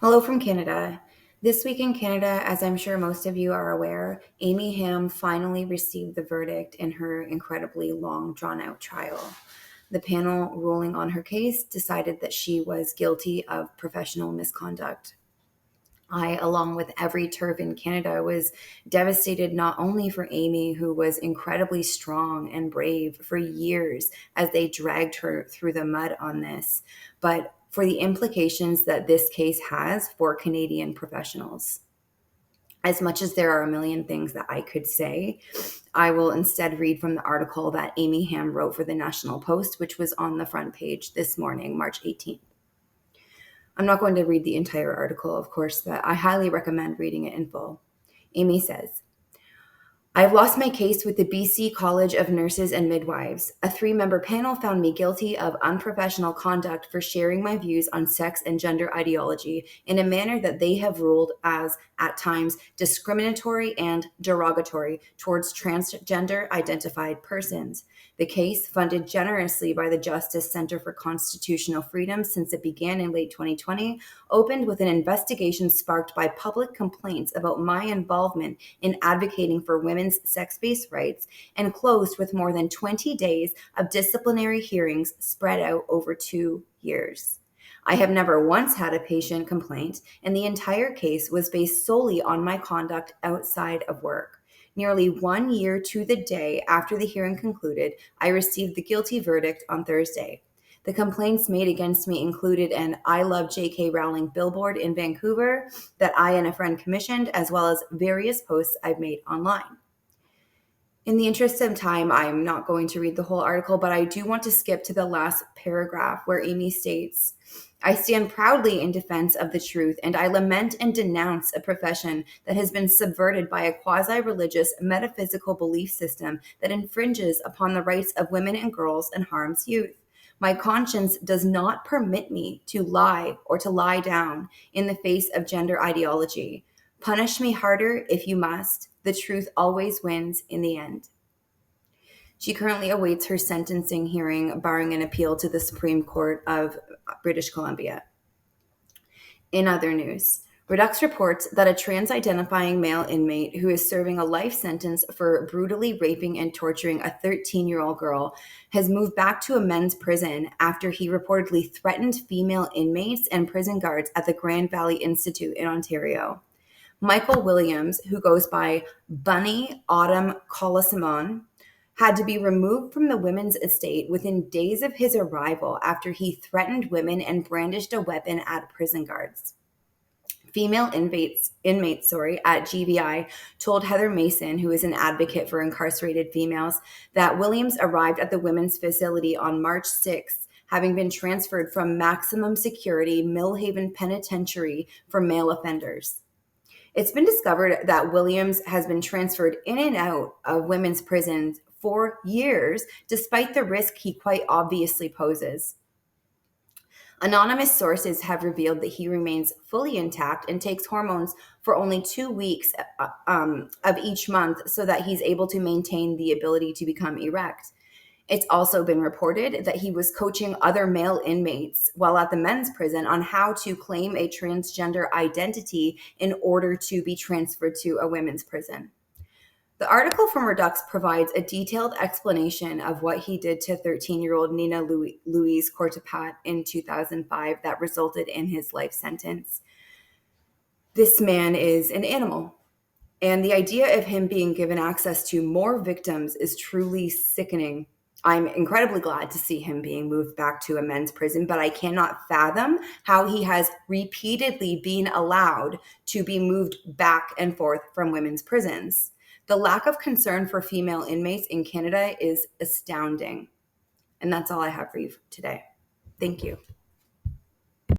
Hello from Canada. This week in Canada, as I'm sure most of you are aware, Amy Hamm finally received the verdict in her incredibly long, drawn out trial. The panel ruling on her case decided that she was guilty of professional misconduct. I, along with every TERF in Canada, was devastated not only for Amy, who was incredibly strong and brave for years as they dragged her through the mud on this, but for the implications that this case has for Canadian professionals. As much as there are a million things that I could say, I will instead read from the article that Amy Hamm wrote for the National Post, which was on the front page this morning, March 18th. I'm not going to read the entire article, of course, but I highly recommend reading it in full. Amy says, I've lost my case with the BC College of Nurses and Midwives. A 3-member panel found me guilty of unprofessional conduct for sharing my views on sex and gender ideology in a manner that they have ruled as, at times, discriminatory and derogatory towards transgender identified persons. The case, funded generously by the Justice Center for Constitutional Freedom since it began in late 2020, opened with an investigation sparked by public complaints about my involvement in advocating for women's sex-based rights and closed with more than 20 days of disciplinary hearings spread out over 2 years. I have never once had a patient complaint, and the entire case was based solely on my conduct outside of work. Nearly 1 year to the day after the hearing concluded, I received the guilty verdict on Thursday. The complaints made against me included an I Love J.K. Rowling billboard in Vancouver that I and a friend commissioned, as well as various posts I've made online. In the interest of time, I'm not going to read the whole article, but I do want to skip to the last paragraph where Amy states, I stand proudly in defense of the truth, and I lament and denounce a profession that has been subverted by a quasi-religious metaphysical belief system that infringes upon the rights of women and girls and harms youth. My conscience does not permit me to lie or to lie down in the face of gender ideology. Punish me harder if you must. The truth always wins in the end. She currently awaits her sentencing hearing, barring an appeal to the Supreme Court of British Columbia. In other news, Redux reports that a trans-identifying male inmate who is serving a life sentence for brutally raping and torturing a 13-year-old girl has moved back to a men's prison after he reportedly threatened female inmates and prison guards at the Grand Valley Institute in Ontario. Michael Williams, who goes by Bunny Autumn Colasimon, had to be removed from the women's estate within days of his arrival after he threatened women and brandished a weapon at prison guards. Female inmates at GVI told Heather Mason, who is an advocate for incarcerated females, that Williams arrived at the women's facility on March 6th, having been transferred from maximum security Millhaven Penitentiary for male offenders. It's been discovered that Williams has been transferred in and out of women's prisons for years, despite the risk he quite obviously poses. Anonymous sources have revealed that he remains fully intact and takes hormones for only 2 weeks of each month so that he's able to maintain the ability to become erect. It's also been reported that he was coaching other male inmates while at the men's prison on how to claim a transgender identity in order to be transferred to a women's prison. The article from Redux provides a detailed explanation of what he did to 13-year-old Nina Louise Cortapat in 2005 that resulted in his life sentence. This man is an animal, and the idea of him being given access to more victims is truly sickening. I'm incredibly glad to see him being moved back to a men's prison, but I cannot fathom how he has repeatedly been allowed to be moved back and forth from women's prisons. The lack of concern for female inmates in Canada is astounding. And that's all I have for you today. Thank you.